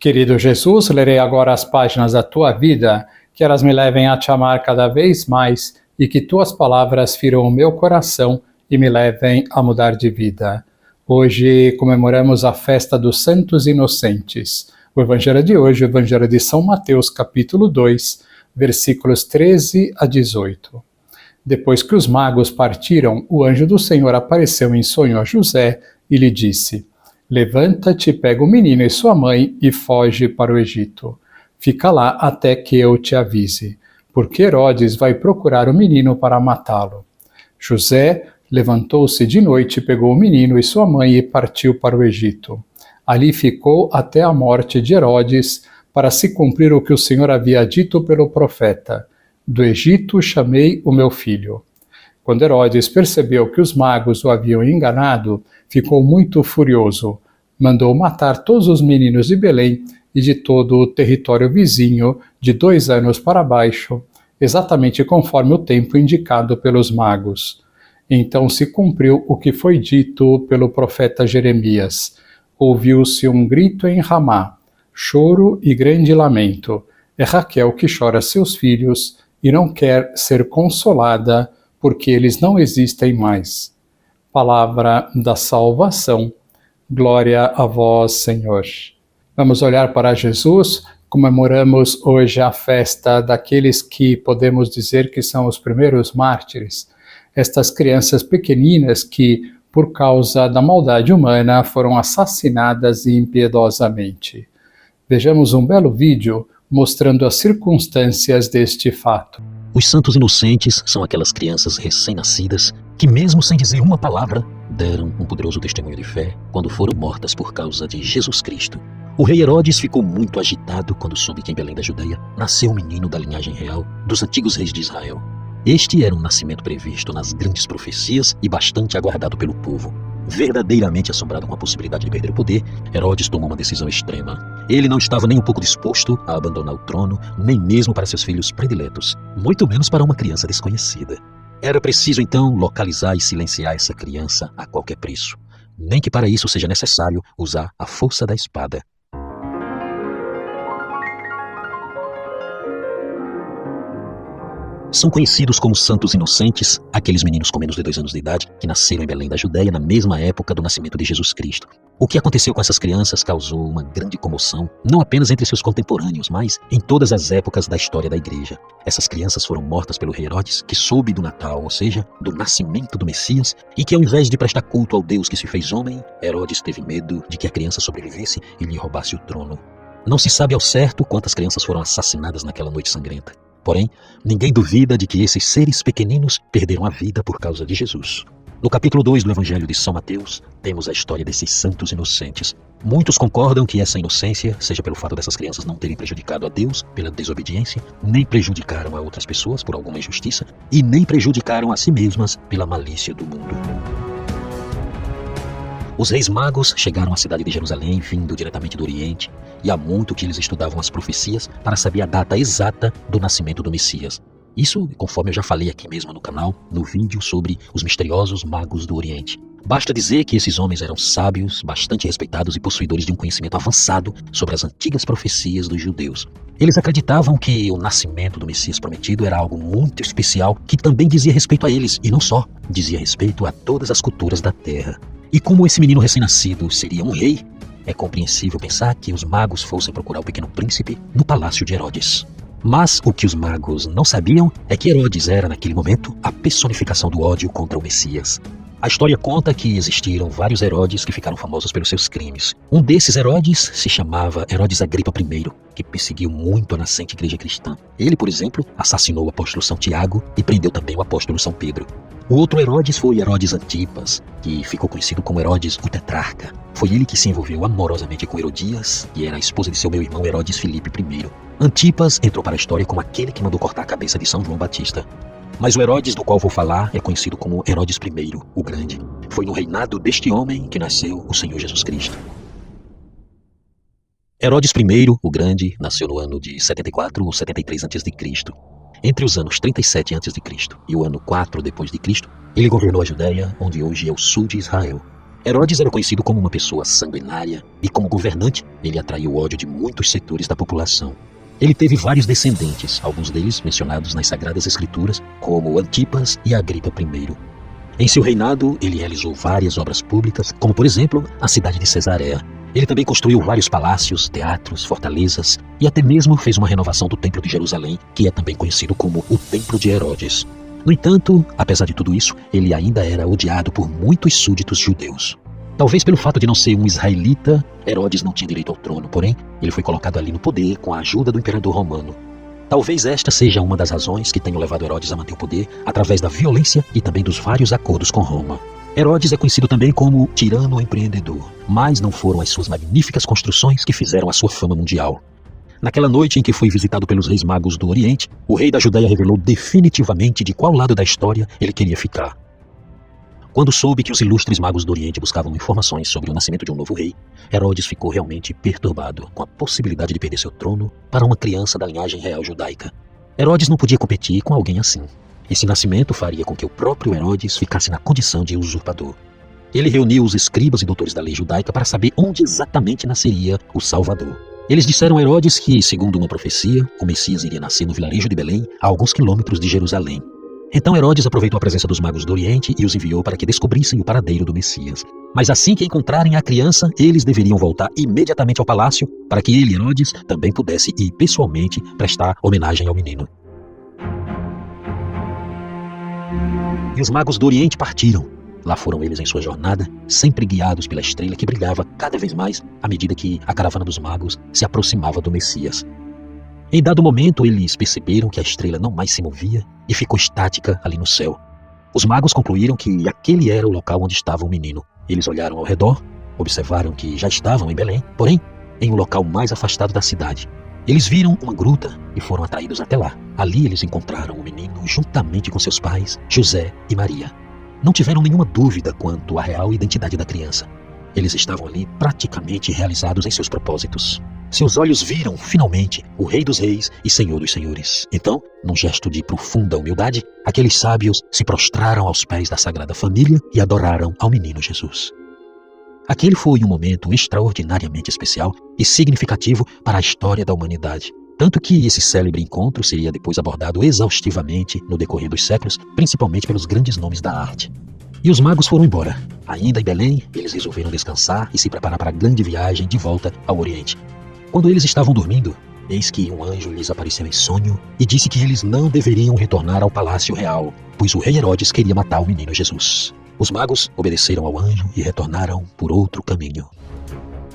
Querido Jesus, lerei agora as páginas da tua vida, que elas me levem a te amar cada vez mais e que tuas palavras firam o meu coração e me levem a mudar de vida. Hoje comemoramos a festa dos Santos Inocentes. O Evangelho de hoje é o Evangelho de São Mateus, capítulo 2, versículos 13 a 18. Depois que os magos partiram, o anjo do Senhor apareceu em sonho a José e lhe disse: Levanta-te, pega o menino e sua mãe e foge para o Egito. Fica lá até que eu te avise, porque Herodes vai procurar o menino para matá-lo. José levantou-se de noite, pegou o menino e sua mãe e partiu para o Egito. Ali ficou até a morte de Herodes, para se cumprir o que o Senhor havia dito pelo profeta: Do Egito chamei o meu filho. Quando Herodes percebeu que os magos o haviam enganado, ficou muito furioso. Mandou matar todos os meninos de Belém e de todo o território vizinho, de 2 anos para baixo, exatamente conforme o tempo indicado pelos magos. Então se cumpriu o que foi dito pelo profeta Jeremias. Ouviu-se um grito em Ramá, choro e grande lamento. É Raquel que chora seus filhos e não quer ser consolada, porque eles não existem mais. Palavra da salvação. Glória a vós, Senhor. Vamos olhar para Jesus. Comemoramos hoje a festa daqueles que podemos dizer que são os primeiros mártires. Estas crianças pequeninas que, por causa da maldade humana, foram assassinadas impiedosamente. Vejamos um belo vídeo mostrando as circunstâncias deste fato. Os santos inocentes são aquelas crianças recém-nascidas que, mesmo sem dizer uma palavra, deram um poderoso testemunho de fé quando foram mortas por causa de Jesus Cristo. O rei Herodes ficou muito agitado quando soube que em Belém da Judeia nasceu um menino da linhagem real dos antigos reis de Israel. Este era um nascimento previsto nas grandes profecias e bastante aguardado pelo povo. Verdadeiramente assombrado com a possibilidade de perder o poder, Herodes tomou uma decisão extrema. Ele não estava nem um pouco disposto a abandonar o trono, nem mesmo para seus filhos prediletos, muito menos para uma criança desconhecida. Era preciso então localizar e silenciar essa criança a qualquer preço, nem que para isso seja necessário usar a força da espada. São conhecidos como santos inocentes aqueles meninos com menos de 2 anos de idade que nasceram em Belém da Judeia na mesma época do nascimento de Jesus Cristo. O que aconteceu com essas crianças causou uma grande comoção, não apenas entre seus contemporâneos, mas em todas as épocas da história da Igreja. Essas crianças foram mortas pelo rei Herodes, que soube do Natal, ou seja, do nascimento do Messias, e que ao invés de prestar culto ao Deus que se fez homem, Herodes teve medo de que a criança sobrevivesse e lhe roubasse o trono. Não se sabe ao certo quantas crianças foram assassinadas naquela noite sangrenta. Porém, ninguém duvida de que esses seres pequeninos perderam a vida por causa de Jesus. No capítulo 2 do Evangelho de São Mateus, temos a história desses santos inocentes. Muitos concordam que essa inocência seja pelo fato dessas crianças não terem prejudicado a Deus pela desobediência, nem prejudicaram a outras pessoas por alguma injustiça, e nem prejudicaram a si mesmas pela malícia do mundo. Os reis magos chegaram à cidade de Jerusalém vindo diretamente do Oriente, e há muito que eles estudavam as profecias para saber a data exata do nascimento do Messias. Isso, conforme eu já falei aqui mesmo no canal, no vídeo sobre os misteriosos magos do Oriente. Basta dizer que esses homens eram sábios, bastante respeitados e possuidores de um conhecimento avançado sobre as antigas profecias dos judeus. Eles acreditavam que o nascimento do Messias prometido era algo muito especial que também dizia respeito a eles, e não só, dizia respeito a todas as culturas da terra. E como esse menino recém-nascido seria um rei, é compreensível pensar que os magos fossem procurar o pequeno príncipe no palácio de Herodes. Mas o que os magos não sabiam é que Herodes era, naquele momento, a personificação do ódio contra o Messias. A história conta que existiram vários Herodes que ficaram famosos pelos seus crimes. Um desses Herodes se chamava Herodes Agripa I, que perseguiu muito a nascente igreja cristã. Ele, por exemplo, assassinou o apóstolo São Tiago e prendeu também o apóstolo São Pedro. O outro Herodes foi Herodes Antipas, que ficou conhecido como Herodes o Tetrarca. Foi ele que se envolveu amorosamente com Herodias, que era a esposa de seu meio-irmão Herodes Filipe I. Antipas entrou para a história como aquele que mandou cortar a cabeça de São João Batista. Mas o Herodes do qual vou falar é conhecido como Herodes I, o Grande. Foi no reinado deste homem que nasceu o Senhor Jesus Cristo. Herodes I, o Grande, nasceu no ano de 74 ou 73 a.C. Entre os anos 37 a.C. e o ano 4 depois de Cristo, ele governou a Judéia, onde hoje é o sul de Israel. Herodes era conhecido como uma pessoa sanguinária e, como governante, ele atraiu o ódio de muitos setores da população. Ele teve vários descendentes, alguns deles mencionados nas Sagradas Escrituras, como Antipas e Agripa I. Em seu reinado, ele realizou várias obras públicas, como, por exemplo, a cidade de Cesareia. Ele também construiu vários palácios, teatros, fortalezas e até mesmo fez uma renovação do Templo de Jerusalém, que é também conhecido como o Templo de Herodes. No entanto, apesar de tudo isso, ele ainda era odiado por muitos súditos judeus. Talvez pelo fato de não ser um israelita, Herodes não tinha direito ao trono, porém, ele foi colocado ali no poder com a ajuda do imperador romano. Talvez esta seja uma das razões que tenham levado Herodes a manter o poder através da violência e também dos vários acordos com Roma. Herodes é conhecido também como tirano empreendedor, mas não foram as suas magníficas construções que fizeram a sua fama mundial. Naquela noite em que foi visitado pelos reis magos do Oriente, o rei da Judéia revelou definitivamente de qual lado da história ele queria ficar. Quando soube que os ilustres magos do Oriente buscavam informações sobre o nascimento de um novo rei, Herodes ficou realmente perturbado com a possibilidade de perder seu trono para uma criança da linhagem real judaica. Herodes não podia competir com alguém assim. Esse nascimento faria com que o próprio Herodes ficasse na condição de usurpador. Ele reuniu os escribas e doutores da lei judaica para saber onde exatamente nasceria o Salvador. Eles disseram a Herodes que, segundo uma profecia, o Messias iria nascer no vilarejo de Belém, a alguns quilômetros de Jerusalém. Então Herodes aproveitou a presença dos magos do Oriente e os enviou para que descobrissem o paradeiro do Messias. Mas assim que encontrarem a criança, eles deveriam voltar imediatamente ao palácio para que ele, Herodes, também pudesse ir pessoalmente prestar homenagem ao menino. E os magos do Oriente partiram. Lá foram eles em sua jornada, sempre guiados pela estrela que brilhava cada vez mais à medida que a caravana dos magos se aproximava do Messias. Em dado momento, eles perceberam que a estrela não mais se movia e ficou estática ali no céu. Os magos concluíram que aquele era o local onde estava o menino. Eles olharam ao redor, observaram que já estavam em Belém, porém, em um local mais afastado da cidade. Eles viram uma gruta e foram atraídos até lá. Ali eles encontraram o menino juntamente com seus pais, José e Maria. Não tiveram nenhuma dúvida quanto à real identidade da criança. Eles estavam ali praticamente realizados em seus propósitos. Seus olhos viram, finalmente, o Rei dos Reis e Senhor dos Senhores. Então, num gesto de profunda humildade, aqueles sábios se prostraram aos pés da Sagrada Família e adoraram ao menino Jesus. Aquele foi um momento extraordinariamente especial e significativo para a história da humanidade. Tanto que esse célebre encontro seria depois abordado exaustivamente no decorrer dos séculos, principalmente pelos grandes nomes da arte. E os magos foram embora. Ainda em Belém, eles resolveram descansar e se preparar para a grande viagem de volta ao Oriente. Quando eles estavam dormindo, eis que um anjo lhes apareceu em sonho e disse que eles não deveriam retornar ao palácio real, pois o rei Herodes queria matar o menino Jesus. Os magos obedeceram ao anjo e retornaram por outro caminho.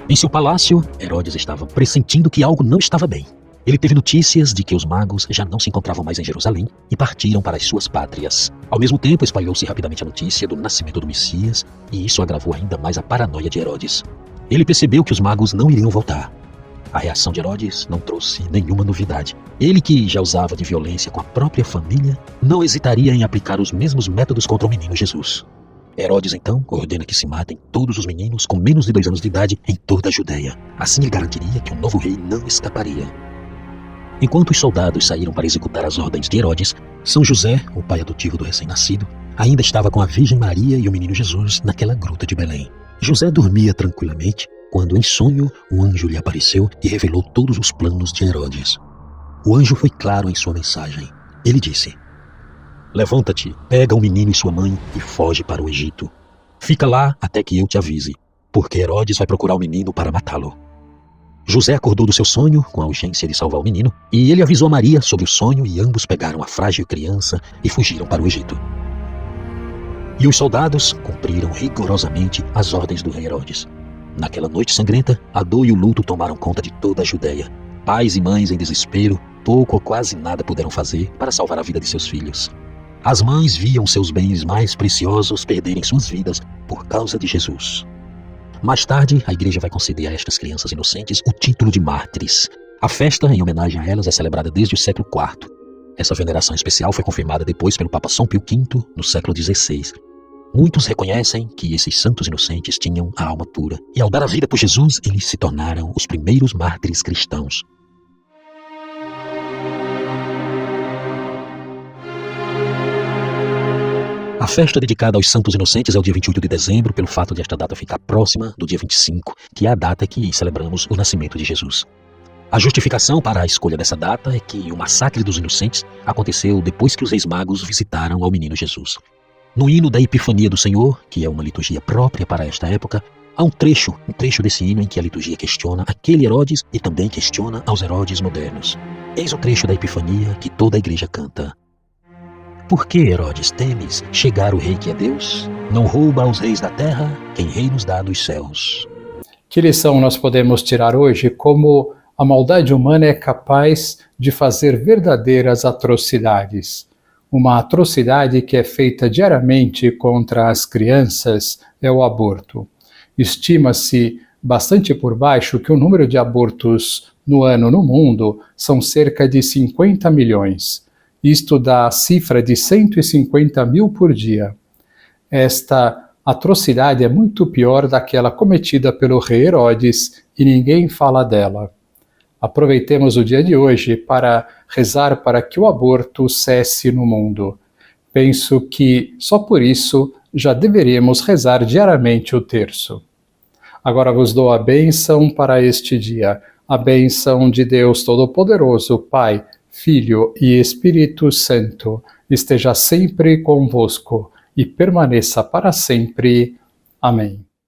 Em seu palácio, Herodes estava pressentindo que algo não estava bem. Ele teve notícias de que os magos já não se encontravam mais em Jerusalém e partiram para as suas pátrias. Ao mesmo tempo, espalhou-se rapidamente a notícia do nascimento do Messias, e isso agravou ainda mais a paranoia de Herodes. Ele percebeu que os magos não iriam voltar. A reação de Herodes não trouxe nenhuma novidade. Ele, que já usava de violência com a própria família, não hesitaria em aplicar os mesmos métodos contra o menino Jesus. Herodes, então, ordena que se matem todos os meninos com menos de 2 anos de idade em toda a Judéia. Assim ele garantiria que o novo rei não escaparia. Enquanto os soldados saíram para executar as ordens de Herodes, São José, o pai adotivo do recém-nascido, ainda estava com a Virgem Maria e o menino Jesus naquela gruta de Belém. José dormia tranquilamente quando, em sonho, um anjo lhe apareceu e revelou todos os planos de Herodes. O anjo foi claro em sua mensagem. Ele disse: "Levanta-te, pega o menino e sua mãe e foge para o Egito. Fica lá até que eu te avise, porque Herodes vai procurar o menino para matá-lo." José acordou do seu sonho com a urgência de salvar o menino, e ele avisou a Maria sobre o sonho, e ambos pegaram a frágil criança e fugiram para o Egito. E os soldados cumpriram rigorosamente as ordens do rei Herodes. Naquela noite sangrenta, a dor e o luto tomaram conta de toda a Judéia. Pais e mães em desespero, pouco ou quase nada puderam fazer para salvar a vida de seus filhos. As mães viam seus bens mais preciosos perderem suas vidas por causa de Jesus. Mais tarde, a igreja vai conceder a estas crianças inocentes o título de mártires. A festa, em homenagem a elas, é celebrada desde o século IV. Essa veneração especial foi confirmada depois pelo Papa São Pio V, no século XVI. Muitos reconhecem que esses santos inocentes tinham a alma pura, e ao dar a vida por Jesus, eles se tornaram os primeiros mártires cristãos. A festa dedicada aos Santos Inocentes é o dia 28 de dezembro, pelo fato de esta data ficar próxima do dia 25, que é a data que celebramos o nascimento de Jesus. A justificação para a escolha dessa data é que o massacre dos inocentes aconteceu depois que os reis magos visitaram ao menino Jesus. No hino da Epifania do Senhor, que é uma liturgia própria para esta época, há um trecho desse hino em que a liturgia questiona aquele Herodes e também questiona aos Herodes modernos. Eis o trecho da Epifania que toda a igreja canta. Por que, Herodes, temes chegar o rei que é Deus? Não rouba aos reis da terra quem rei nos dá dos céus. Que lição nós podemos tirar hoje? Como a maldade humana é capaz de fazer verdadeiras atrocidades. Uma atrocidade que é feita diariamente contra as crianças é o aborto. Estima-se bastante por baixo que o número de abortos no ano no mundo são cerca de 50 milhões. Isto dá a cifra de 150 mil por dia. Esta atrocidade é muito pior daquela cometida pelo rei Herodes e ninguém fala dela. Aproveitemos o dia de hoje para rezar para que o aborto cesse no mundo. Penso que só por isso já deveríamos rezar diariamente o terço. Agora vos dou a bênção para este dia, a bênção de Deus Todo-Poderoso, Pai, Filho e Espírito Santo, esteja sempre convosco e permaneça para sempre. Amém.